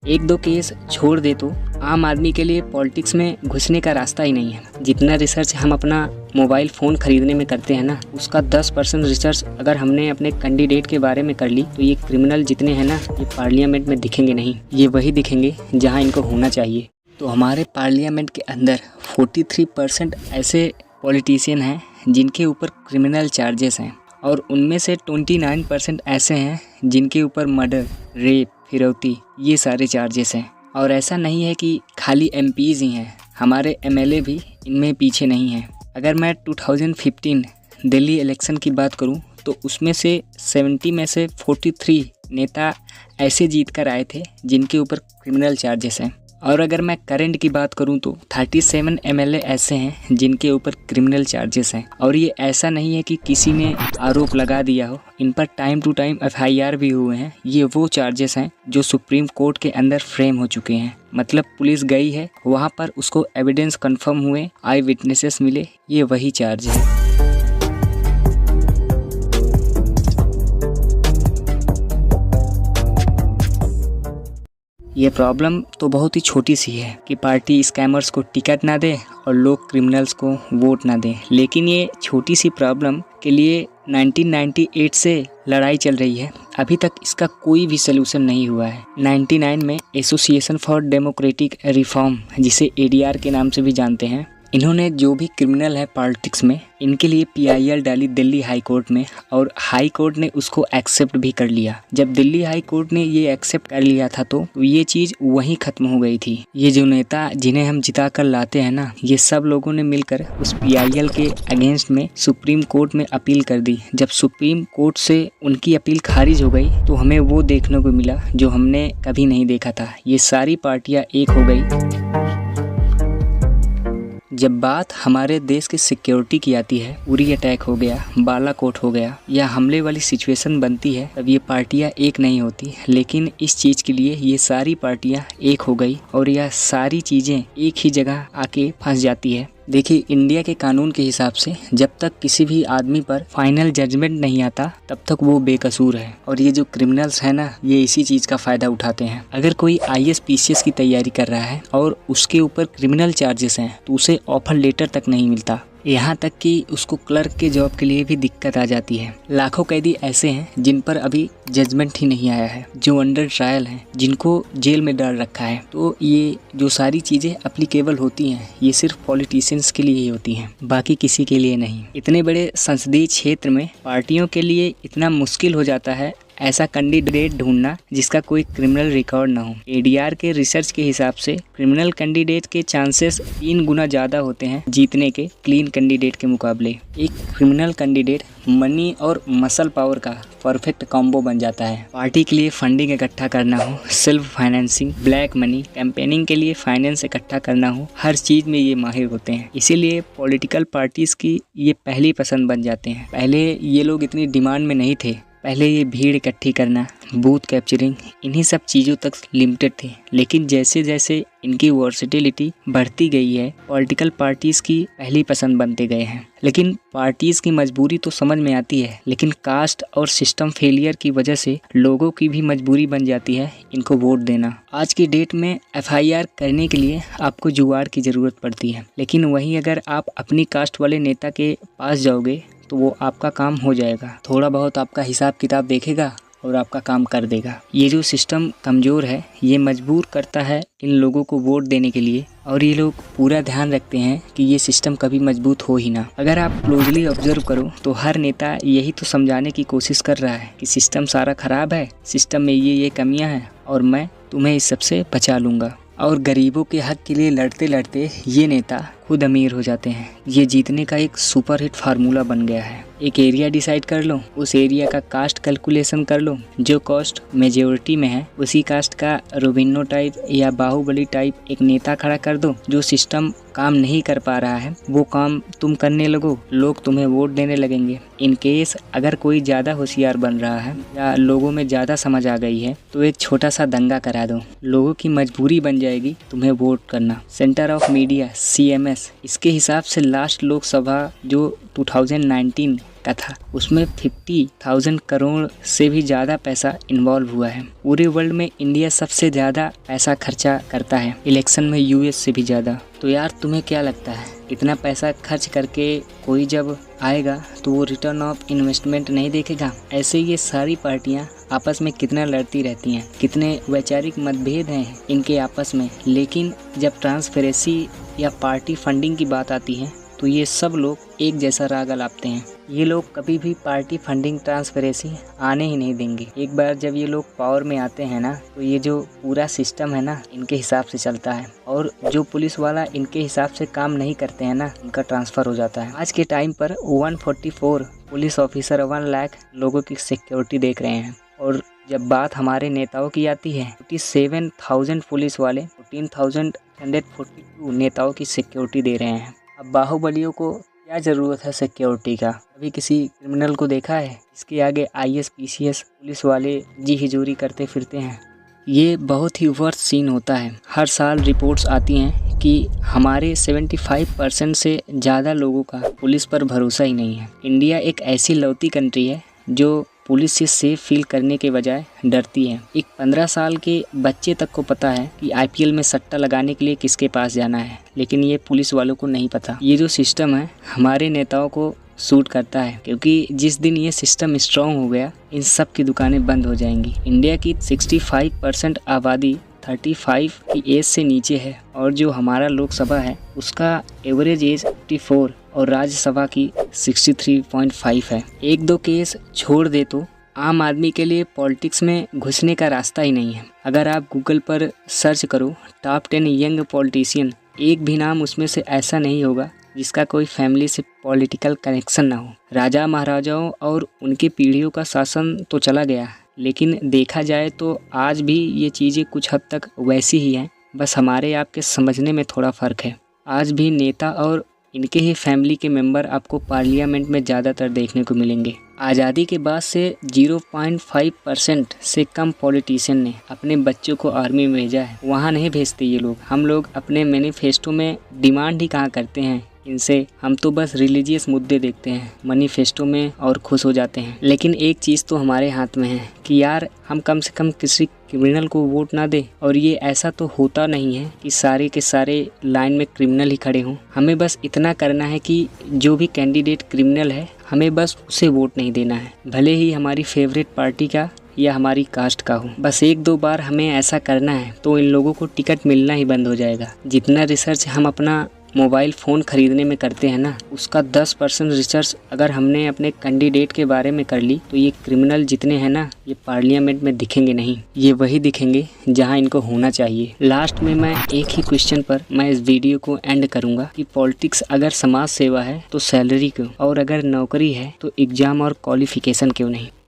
एक दो केस छोड़ दे तो आम आदमी के लिए पॉलिटिक्स में घुसने का रास्ता ही नहीं है। जितना रिसर्च हम अपना मोबाइल फ़ोन ख़रीदने में करते हैं ना, उसका 10% रिसर्च अगर हमने अपने कैंडिडेट के बारे में कर ली तो ये क्रिमिनल जितने हैं ना, ये पार्लियामेंट में दिखेंगे नहीं, ये वही दिखेंगे जहाँ इनको होना चाहिए। तो हमारे पार्लियामेंट के अंदर 43% ऐसे पॉलिटिशियन हैं जिनके ऊपर क्रिमिनल चार्जेस हैं और उनमें से 29% ऐसे हैं जिनके ऊपर मर्डर, रेप, फिरौती ये सारे चार्जेस हैं। और ऐसा नहीं है कि खाली एमपीज़ ही हैं, हमारे एमएलए भी इनमें पीछे नहीं हैं। अगर मैं 2015 दिल्ली इलेक्शन की बात करूं तो उसमें से 70 में से 43 नेता ऐसे जीत कर आए थे जिनके ऊपर क्रिमिनल चार्जेस हैं। और अगर मैं करंट की बात करूं तो 37 एमएलए ऐसे हैं जिनके ऊपर क्रिमिनल चार्जेस हैं। और ये ऐसा नहीं है कि किसी ने आरोप लगा दिया हो, इन पर टाइम टू टाइम एफआईआर भी हुए हैं। ये वो चार्जेस हैं जो सुप्रीम कोर्ट के अंदर फ्रेम हो चुके हैं। मतलब पुलिस गई है वहाँ पर, उसको एविडेंस कंफर्म हुए, आई विटनेसेस मिले, ये वही चार्ज है। ये प्रॉब्लम तो बहुत ही छोटी सी है कि पार्टी स्कैमर्स को टिकट ना दे और लोग क्रिमिनल्स को वोट ना दें, लेकिन ये छोटी सी प्रॉब्लम के लिए 1998 से लड़ाई चल रही है। अभी तक इसका कोई भी सलूशन नहीं हुआ है। 99 में एसोसिएशन फॉर डेमोक्रेटिक रिफॉर्म, जिसे एडीआर के नाम से भी जानते हैं, इन्होंने जो भी क्रिमिनल है पॉलिटिक्स में, इनके लिए पीआईएल डाली दिल्ली हाई कोर्ट में और हाई कोर्ट ने उसको एक्सेप्ट भी कर लिया। जब दिल्ली हाई कोर्ट ने ये एक्सेप्ट कर लिया था तो ये चीज़ वहीं ख़त्म हो गई थी। ये जो नेता जिन्हें हम जिता कर लाते हैं ना, ये सब लोगों ने मिलकर उस पीआईएल के अगेंस्ट में सुप्रीम कोर्ट में अपील कर दी। जब सुप्रीम कोर्ट से उनकी अपील खारिज हो गई तो हमें वो देखने को मिला जो हमने कभी नहीं देखा था। ये सारी पार्टियाँ एक हो गई। जब बात हमारे देश की सिक्योरिटी की आती है, उरी अटैक हो गया, बालाकोट हो गया या हमले वाली सिचुएशन बनती है, तब ये पार्टियां एक नहीं होती। लेकिन इस चीज़ के लिए ये सारी पार्टियां एक हो गई और यह सारी चीज़ें एक ही जगह आके फंस जाती है। देखिए, इंडिया के कानून के हिसाब से जब तक किसी भी आदमी पर फाइनल जजमेंट नहीं आता तब तक वो बेकसूर है। और ये जो क्रिमिनल्स हैं ना, ये इसी चीज़ का फ़ायदा उठाते हैं। अगर कोई आईएएस पीसीएस की तैयारी कर रहा है और उसके ऊपर क्रिमिनल चार्जेस हैं तो उसे ऑफर लेटर तक नहीं मिलता, यहाँ तक कि उसको क्लर्क के जॉब के लिए भी दिक्कत आ जाती है। लाखों कैदी ऐसे हैं जिन पर अभी जजमेंट ही नहीं आया है, जो अंडर ट्रायल हैं, जिनको जेल में डाल रखा है। तो ये जो सारी चीज़ें एप्लीकेबल होती हैं, ये सिर्फ पॉलिटिशियंस के लिए ही होती हैं, बाकी किसी के लिए नहीं। इतने बड़े संसदीय क्षेत्र में पार्टियों के लिए इतना मुश्किल हो जाता है ऐसा कैंडिडेट ढूंढना जिसका कोई क्रिमिनल रिकॉर्ड ना हो। एडीआर के रिसर्च के हिसाब से क्रिमिनल कैंडिडेट के चांसेस 3 गुना ज़्यादा होते हैं जीतने के क्लीन कैंडिडेट के मुकाबले। एक क्रिमिनल कैंडिडेट मनी और मसल पावर का परफेक्ट कॉम्बो बन जाता है। पार्टी के लिए फंडिंग इकट्ठा करना हो, self financing, black money, campaigning के लिए फाइनेंस इकट्ठा करना हो, हर चीज़ में ये माहिर होते हैं। इसीलिए पॉलिटिकल पार्टीज़ की ये पहली पसंद बन जाते हैं। पहले ये लोग इतनी डिमांड में नहीं थे। पहले ये भीड़ इकट्ठी करना, बूथ कैप्चरिंग, इन्हीं सब चीज़ों तक लिमिटेड थे। लेकिन जैसे जैसे इनकी वर्सिटिलिटी बढ़ती गई है, पॉलिटिकल पार्टीज़ की पहली पसंद बनते गए हैं। लेकिन पार्टीज़ की मजबूरी तो समझ में आती है, लेकिन कास्ट और सिस्टम फेलियर की वजह से लोगों की भी मजबूरी बन जाती है इनको वोट देना। आज की डेट में एफआईआर करने के लिए आपको जुगाड़ की ज़रूरत पड़ती है, लेकिन वहीं अगर आप अपनी कास्ट वाले नेता के पास जाओगे तो वो आपका काम हो जाएगा। थोड़ा बहुत आपका हिसाब किताब देखेगा और आपका काम कर देगा। ये जो सिस्टम कमज़ोर है, ये मजबूर करता है इन लोगों को वोट देने के लिए, और ये लोग पूरा ध्यान रखते हैं कि ये सिस्टम कभी मजबूत हो ही ना। अगर आप क्लोजली ऑब्जर्व करो तो हर नेता यही तो समझाने की कोशिश कर रहा है कि सिस्टम सारा ख़राब है, सिस्टम में ये कमियां हैं और मैं तुम्हें इस सबसे बचा लूँगा। और गरीबों के हक के लिए लड़ते लड़ते ये नेता खुद अमीर हो जाते हैं। ये जीतने का एक सुपरहिट फार्मूला बन गया है। एक एरिया डिसाइड कर लो, उस एरिया का कास्ट कैलकुलेशन कर लो, जो कास्ट मेजोरिटी में है उसी कास्ट का रोबिनो टाइप या बाहुबली टाइप एक नेता खड़ा कर दो। जो सिस्टम काम नहीं कर पा रहा है वो काम तुम करने लगो, लोग तुम्हें वोट देने लगेंगे। इन केस अगर कोई ज़्यादा होशियार बन रहा है या लोगों में ज़्यादा समझ आ गई है तो एक छोटा सा दंगा करा दो, लोगों की मजबूरी बन जाएगी तुम्हें वोट करना। Centre of media CMS yes, इसके हिसाब से लास्ट लोकसभा जो 2019 का था उसमें 50,000 करोड़ से भी ज़्यादा पैसा इन्वॉल्व हुआ है। पूरे वर्ल्ड में इंडिया सबसे ज़्यादा पैसा खर्चा करता है इलेक्शन में, यूएस से भी ज़्यादा। तो यार तुम्हें क्या लगता है, इतना पैसा खर्च करके कोई जब आएगा तो वो रिटर्न ऑफ इन्वेस्टमेंट नहीं देखेगा? ऐसे ये सारी पार्टियां आपस में कितना लड़ती रहती हैं, कितने वैचारिक मतभेद हैं इनके आपस में, लेकिन जब ट्रांसपेरेंसी या पार्टी फंडिंग की बात आती है तो ये सब लोग एक जैसा राग अलापते हैं। ये लोग कभी भी पार्टी फंडिंग ट्रांसपेरेंसी आने ही नहीं देंगे। एक बार जब ये लोग पावर में आते हैं ना तो ये जो पूरा सिस्टम है ना इनके हिसाब से चलता है, और जो पुलिस वाला इनके हिसाब से काम नहीं करते हैं ना उनका ट्रांसफ़र हो जाता है। आज के टाइम पर 144 पुलिस ऑफिसर 1 लाख लोगों की सिक्योरिटी देख रहे हैं, और जब बात हमारे नेताओं की आती है 47,000 पुलिस वाले 14,142 नेताओं की सिक्योरिटी दे रहे हैं। अब बाहुबलियों को क्या ज़रूरत है सिक्योरिटी का? अभी किसी क्रिमिनल को देखा है? इसके आगे IAS PCS पुलिस वाले जी हिजूरी करते फिरते हैं। ये बहुत ही वर्स्ट सीन होता है। हर साल रिपोर्ट्स आती हैं कि हमारे 75% से ज़्यादा लोगों का पुलिस पर भरोसा ही नहीं है। इंडिया एक ऐसी लौती कंट्री है जो पुलिस से सेफ फील करने के बजाय डरती है। एक 15 साल के बच्चे तक को पता है कि IPL में सट्टा लगाने के लिए किसके पास जाना है, लेकिन ये पुलिस वालों को नहीं पता। ये जो सिस्टम है हमारे नेताओं को सूट करता है, क्योंकि जिस दिन ये सिस्टम स्ट्रॉन्ग हो गया इन सब की दुकानें बंद हो जाएंगी। इंडिया की 65% आबादी 35 की एज से नीचे है, और जो हमारा लोकसभा है उसका एवरेज एज 54 और राज्यसभा की 63.5 है। एक दो केस छोड़ दे तो आम आदमी के लिए पॉलिटिक्स में घुसने का रास्ता ही नहीं है। अगर आप गूगल पर सर्च करो टॉप 10 यंग पॉलिटिशियन, एक भी नाम उसमें से ऐसा नहीं होगा जिसका कोई फैमिली से पॉलिटिकल कनेक्शन ना हो। राजा महाराजाओं और उनके पीढ़ियों का शासन तो चला गया, लेकिन देखा जाए तो आज भी ये चीज़ें कुछ हद तक वैसी ही हैं, बस हमारे आपके समझने में थोड़ा फ़र्क है। आज भी नेता और इनके ही फैमिली के मेंबर आपको पार्लियामेंट में ज़्यादातर देखने को मिलेंगे। आज़ादी के बाद से 0.5% से कम पॉलिटिशियन ने अपने बच्चों को आर्मी में भेजा है। वहाँ नहीं भेजते ये लोग। हम लोग अपने मैनिफेस्टो में डिमांड ही कहाँ करते हैं इनसे, हम तो बस रिलीजियस मुद्दे देखते हैं मैनिफेस्टो में और खुश हो जाते हैं। लेकिन एक चीज़ तो हमारे हाथ में है कि यार हम कम से कम किसी क्रिमिनल को वोट ना दे। और ये ऐसा तो होता नहीं है कि सारे के सारे लाइन में क्रिमिनल ही खड़े हों। हमें बस इतना करना है कि जो भी कैंडिडेट क्रिमिनल है हमें बस उसे वोट नहीं देना है, भले ही हमारी फेवरेट पार्टी का या हमारी कास्ट का हो। बस एक दो बार हमें ऐसा करना है तो इन लोगों को टिकट मिलना ही बंद हो जाएगा। जितना रिसर्च हम अपना मोबाइल फ़ोन ख़रीदने में करते हैं ना, उसका 10% रिसर्च अगर हमने अपने कैंडिडेट के बारे में कर ली तो ये क्रिमिनल जितने हैं ना ये पार्लियामेंट में दिखेंगे नहीं, ये वही दिखेंगे जहां इनको होना चाहिए। लास्ट में मैं एक ही क्वेश्चन पर मैं इस वीडियो को एंड करूंगा कि पॉलिटिक्स अगर समाज सेवा है तो सैलरी क्यों, और अगर नौकरी है तो एग्ज़ाम और क्वालिफिकेशन क्यों नहीं।